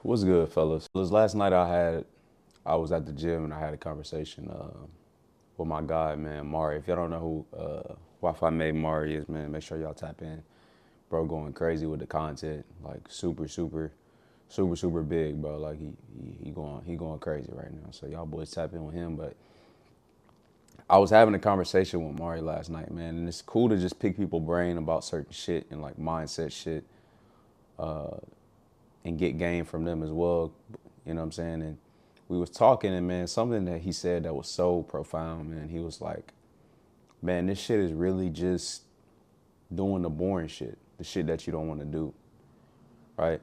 What's good, fellas? Last night I was at the gym and I had a conversation with my guy, man, Mari. If y'all don't know who Wi-Fi Made Mari is, man, make sure y'all tap in. Bro, going crazy with the content, like super big, bro. Like he going crazy right now. So y'all boys tap in with him. But I was having a conversation with Mari last night, man, and it's cool to just pick people's brain about certain shit and like mindset shit and get game from them as well. You know what I'm saying? And we was talking, and man, something that he said that was so profound, man. He was like, man, this shit is really just doing the boring shit, the shit that you don't want to do, right?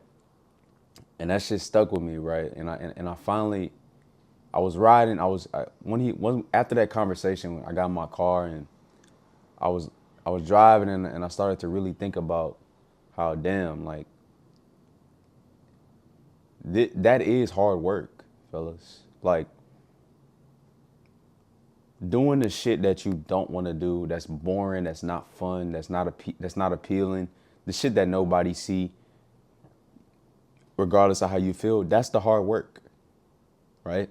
And that shit stuck with me, right? And I finally, I was riding. When after that conversation, I got in my car and I was I was driving and I started to really think about how damn like that is hard work, fellas. Like doing the shit that you don't want to do, that's boring, that's not fun, that's not appealing, the shit that nobody see, regardless of how you feel. That's the hard work, right?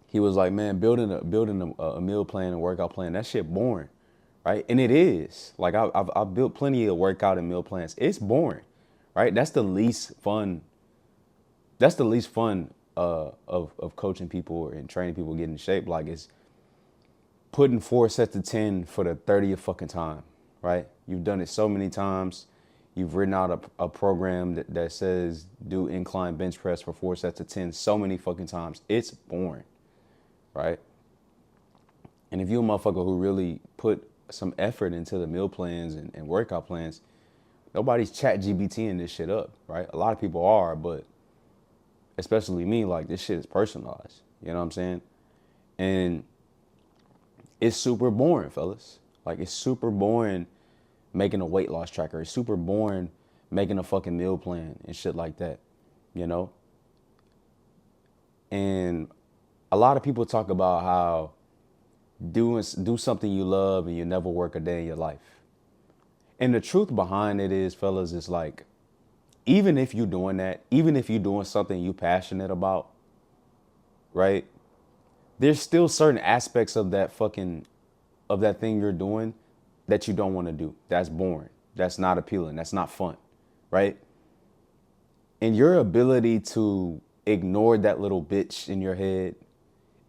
He was like, man, building a meal plan and workout plan, that shit boring, right? And it is. Like I've built plenty of workout and meal plans. It's boring, right? That's the least fun. That's the least fun of coaching people and training people get in shape. Like it's putting 4 sets of 10 for the 30th fucking time, right? You've done it so many times. You've written out a program that says do incline bench press for 4 sets of 10 so many fucking times. It's boring, right? And if you're a motherfucker who really put some effort into the meal plans and workout plans, nobody's chat GBTing this shit up, right? A lot of people are, but especially me, like this shit is personalized. You know what I'm saying? And it's super boring, fellas. Like it's super boring making a weight loss tracker. It's super boring making a fucking meal plan and shit like that, you know? And a lot of people talk about how do something you love and you never work a day in your life. And the truth behind it is, fellas, it's like, even if you're doing that, even if you're doing something you passionate about, right? There's still certain aspects of that thing you're doing that you don't want to do. That's boring. That's not appealing. That's not fun, right? And your ability to ignore that little bitch in your head,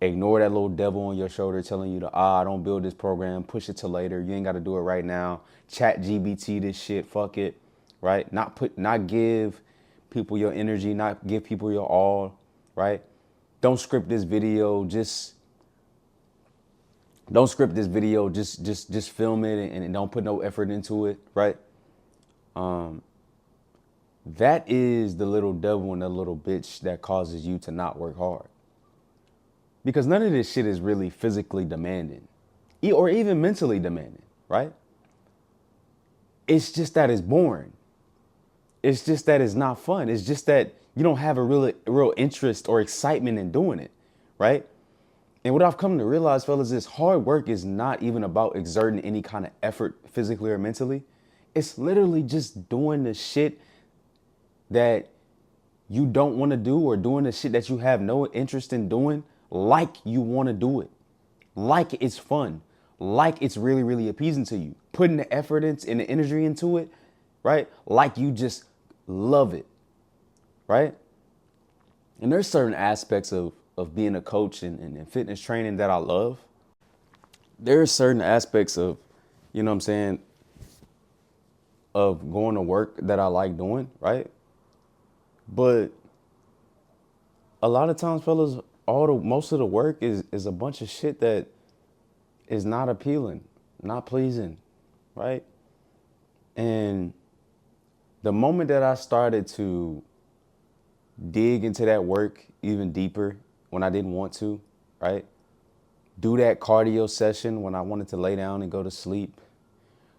ignore that little devil on your shoulder telling you to, don't build this program, push it to later. You ain't got to do it right now. Chat GBT this shit, fuck it, right? Not give people your energy, not give people your all, right? Don't script this video, just film it and don't put no effort into it, right? That is the little devil and the little bitch that causes you to not work hard. Because none of this shit is really physically demanding or even mentally demanding, right? It's just that it's boring. It's just that it's not fun. It's just that you don't have a real interest or excitement in doing it, right? And what I've come to realize, fellas, is hard work is not even about exerting any kind of effort physically or mentally. It's literally just doing the shit that you don't want to do or doing the shit that you have no interest in doing like you want to do it, like it's fun, like it's really appeasing to you, putting the effort and the energy into it, right? Like you just love it, right? And there's certain aspects of being a coach and fitness training that I love. There are certain aspects of, you know what I'm saying, of going to work that I like doing, right? But a lot of times, fellas, most of the work is a bunch of shit that is not appealing, not pleasing, right? And the moment that I started to dig into that work even deeper when I didn't want to, right? Do that cardio session when I wanted to lay down and go to sleep.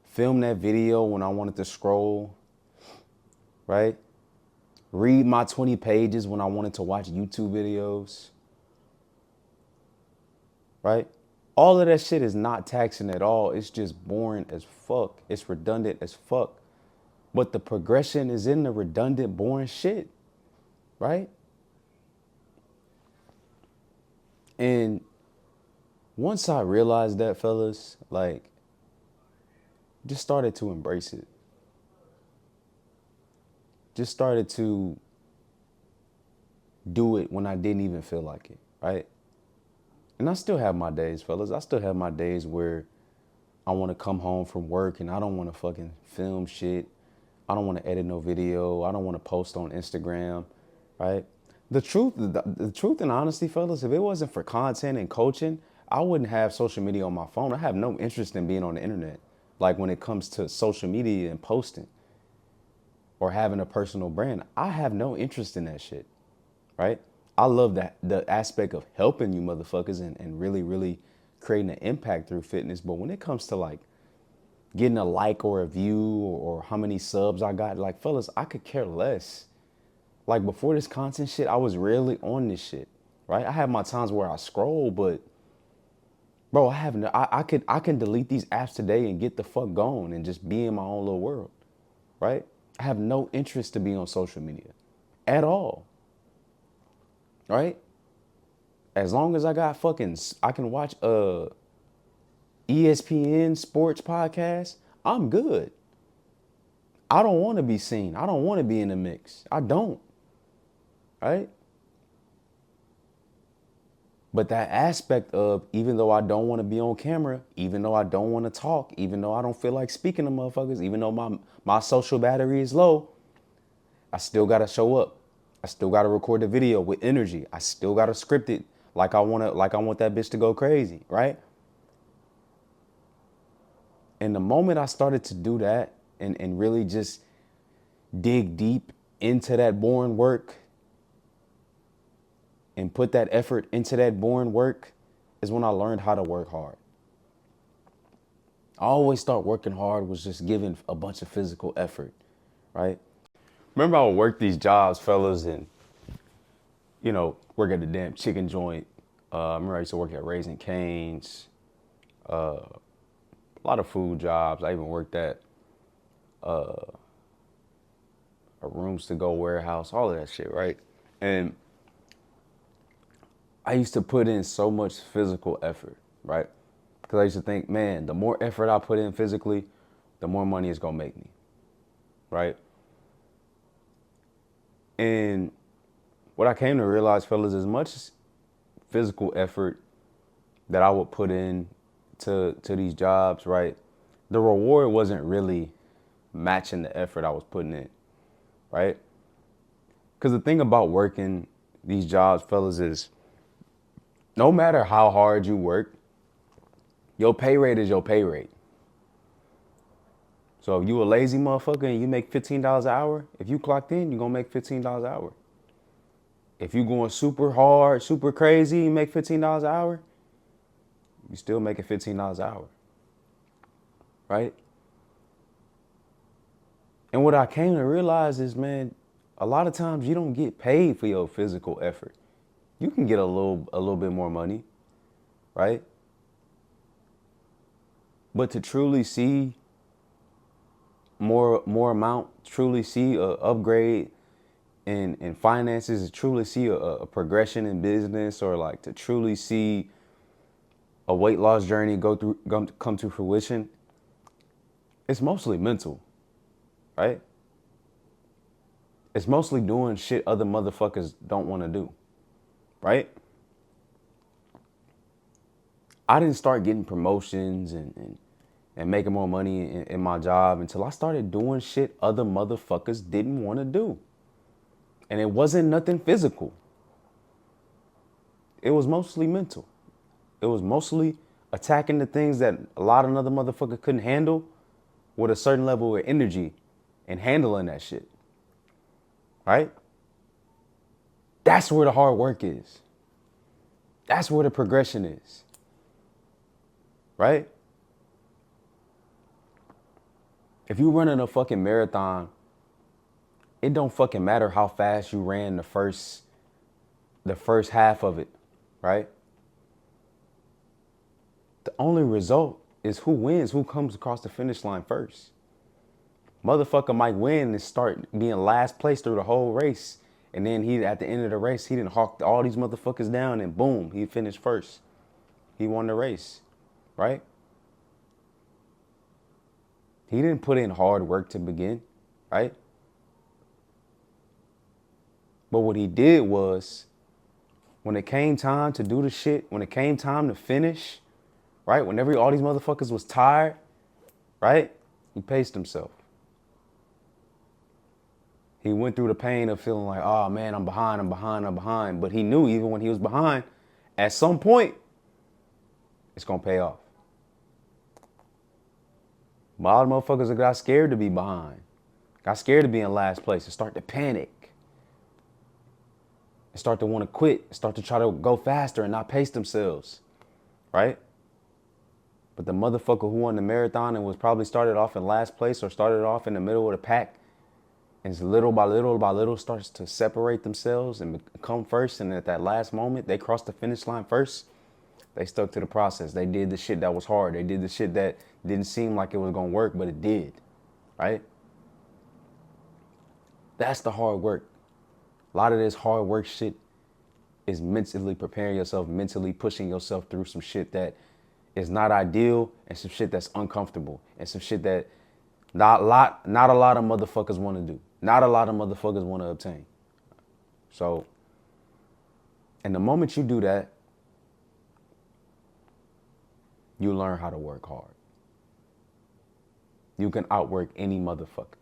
Film that video when I wanted to scroll, right? Read my 20 pages when I wanted to watch YouTube videos, right? All of that shit is not taxing at all. It's just boring as fuck. It's redundant as fuck. But the progression is in the redundant, boring shit, right? And once I realized that, fellas, like, just started to embrace it. Just started to do it when I didn't even feel like it, right? And I still have my days, fellas. I still have my days where I want to come home from work and I don't want to fucking film shit. I don't want to edit no video. I don't want to post on Instagram, right? The truth and honesty, fellas, if it wasn't for content and coaching, I wouldn't have social media on my phone. I have no interest in being on the internet. Like when it comes to social media and posting or having a personal brand, I have no interest in that shit, right? I love that the aspect of helping you motherfuckers and really, really creating an impact through fitness. But when it comes to like getting a like or a view or how many subs I got, like fellas, I could care less. Like before this content shit, I was rarely on this shit, right? I have my times where I scroll, but bro, I can delete these apps today and get the fuck going and just be in my own little world, right? I have no interest to be on social media at all, right? As long as I got fucking, I can watch ESPN sports podcast, I'm good. I don't want to be seen. I don't want to be in the mix. I don't, right? But that aspect of, even though I don't want to be on camera, even though I don't want to talk, even though I don't feel like speaking to motherfuckers, even though my social battery is low, I still got to show up. I still got to record the video with energy. I still got to script it like I want that bitch to go crazy, right? And the moment I started to do that and really just dig deep into that boring work and put that effort into that boring work is when I learned how to work hard. I always thought working hard was just giving a bunch of physical effort, right? Remember I would work these jobs, fellas, and, work at the damn chicken joint. I remember I used to work at Raising Cane's, a lot of food jobs. I even worked at a rooms to go warehouse, all of that shit, right? And I used to put in so much physical effort, right? Because I used to think, man, the more effort I put in physically, the more money it's gonna make me, right? And what I came to realize, fellas, as much physical effort that I would put in to these jobs, right? The reward wasn't really matching the effort I was putting in, right? Because the thing about working these jobs, fellas, is no matter how hard you work, your pay rate is your pay rate. So if you a lazy motherfucker and you make $15 an hour, if you clocked in, you're gonna make $15 an hour. If you going super hard, super crazy, you make $15 an hour, you still making $15 an hour, right? And what I came to realize is, man, a lot of times you don't get paid for your physical effort. You can get a little bit more money, right? But to truly see more amount, truly see a upgrade in finances, to truly see a progression in business, or like to truly see a weight loss journey come to fruition, it's mostly mental, right? It's mostly doing shit other motherfuckers don't want to do, right? I didn't start getting promotions and making more money in my job until I started doing shit other motherfuckers didn't want to do. And it wasn't nothing physical. It was mostly mental. It was mostly attacking the things that a lot of other motherfuckers couldn't handle with a certain level of energy and handling that shit. Right? That's where the hard work is. That's where the progression is. Right? If you running a fucking marathon, it don't fucking matter how fast you ran the first half of it, right? The only result is who wins, who comes across the finish line first. Motherfucker might win and start being last place through the whole race And then he, at the end of the race, he didn't hawk all these motherfuckers down and boom, he finished first. He won the race, right? He didn't put in hard work to begin, right? But what he did was, when it came time to do the shit, when it came time to finish, right? Whenever all these motherfuckers was tired, right? He paced himself. He went through the pain of feeling like, oh man, I'm behind. But he knew even when he was behind, at some point, it's gonna pay off. A lot of motherfuckers got scared to be behind, got scared to be in last place and start to panic. And start to want to quit, start to try to go faster and not pace themselves, right? But the motherfucker who won the marathon and was probably started off in last place or started off in the middle of the pack, and little by little starts to separate themselves and come first, and at that last moment, they crossed the finish line first. They stuck to the process. They did the shit that was hard. They did the shit that didn't seem like it was gonna work, but it did, right? That's the hard work. A lot of this hard work shit is mentally preparing yourself, mentally pushing yourself through some shit that is not ideal and some shit that's uncomfortable and some shit that not a lot of motherfuckers want to do. Not a lot of motherfuckers want to obtain. So, and the moment you do that, you learn how to work hard. You can outwork any motherfucker.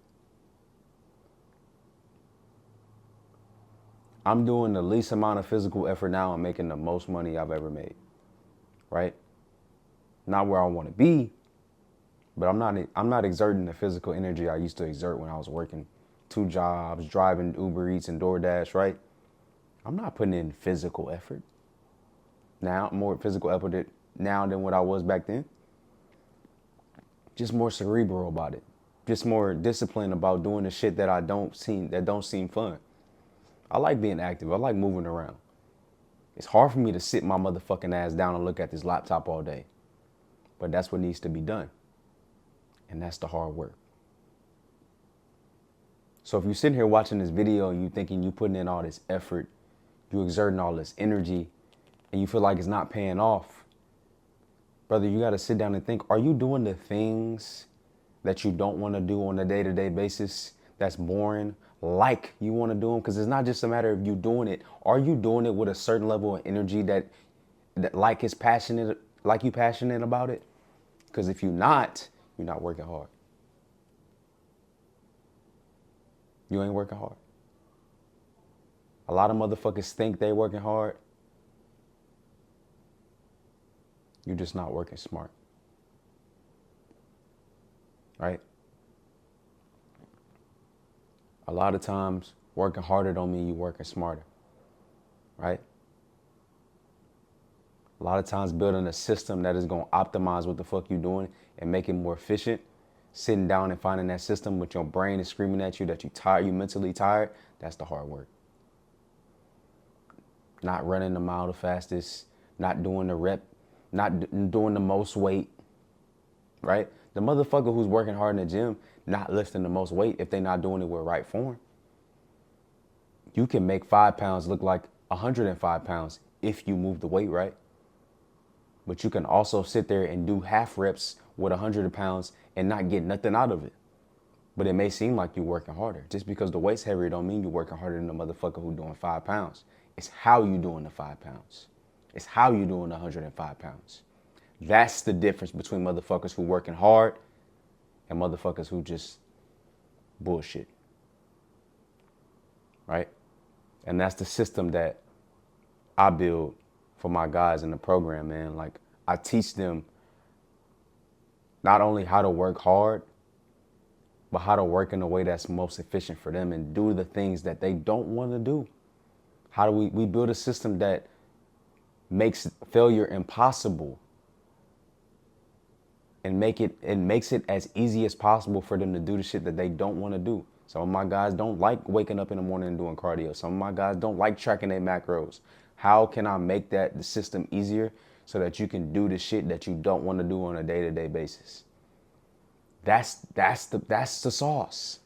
I'm doing the least amount of physical effort now and making the most money I've ever made, right? Not where I want to be, but I'm not exerting the physical energy I used to exert when I was working 2 jobs, driving Uber Eats and DoorDash, right? I'm not putting in physical effort now, more physical effort now than what I was back then. Just more cerebral about it. Just more disciplined about doing the shit that don't seem fun. I like being active. I like moving around. It's hard for me to sit my motherfucking ass down and look at this laptop all day. But that's what needs to be done. And that's the hard work. So if you're sitting here watching this video and you thinking you putting in all this effort, you exerting all this energy, and you feel like it's not paying off, brother, you got to sit down and think, are you doing the things that you don't want to do on a day-to-day basis that's boring, like you want to do them? Because it's not just a matter of you doing it. Are you doing it with a certain level of energy that like you passionate about it? Because if you're not working hard. You ain't working hard. A lot of motherfuckers think they working hard. You're just not working smart. Right? A lot of times, working harder don't mean you working smarter. Right? A lot of times building a system that is going to optimize what the fuck you're doing and make it more efficient, sitting down and finding that system with your brain is screaming at you that you're tired, you're mentally tired, that's the hard work. Not running the mile the fastest, not doing the rep, not doing the most weight, right? The motherfucker who's working hard in the gym, not lifting the most weight if they're not doing it with right form. You can make 5 pounds look like 105 pounds if you move the weight right. But you can also sit there and do half reps with 100 pounds and not get nothing out of it. But it may seem like you're working harder. Just because the weight's heavier don't mean you're working harder than the motherfucker who's doing 5 pounds. It's how you doing the 5 pounds. It's how you doing the 105 pounds. That's the difference between motherfuckers who working hard and motherfuckers who just bullshit. Right? And that's the system that I build for my guys in the program, man. Like, I teach them not only how to work hard, but how to work in a way that's most efficient for them and do the things that they don't want to do. How do we build a system that makes failure impossible and makes it as easy as possible for them to do the shit that they don't want to do. Some of my guys don't like waking up in the morning and doing cardio. Some of my guys don't like tracking their macros. How can I make the system easier so that you can do the shit that you don't want to do on a day-to-day basis? That's the sauce.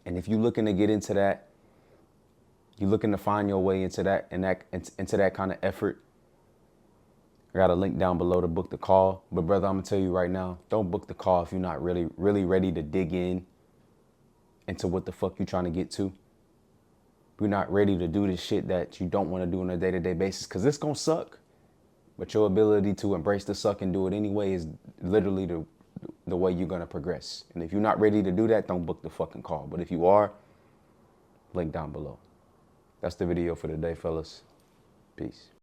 And if you're looking to get into that, you looking to find your way into that kind of effort, I got a link down below to book the call. But brother, I'm gonna tell you right now, don't book the call if you're not really ready to dig into what the fuck you trying to get to. If you're not ready to do this shit that you don't want to do on a day-to-day basis, because it's gonna suck. But your ability to embrace the suck and do it anyway is literally the way you're gonna progress. And if you're not ready to do that, don't book the fucking call. But if you are, link down below. That's the video for today, fellas. Peace.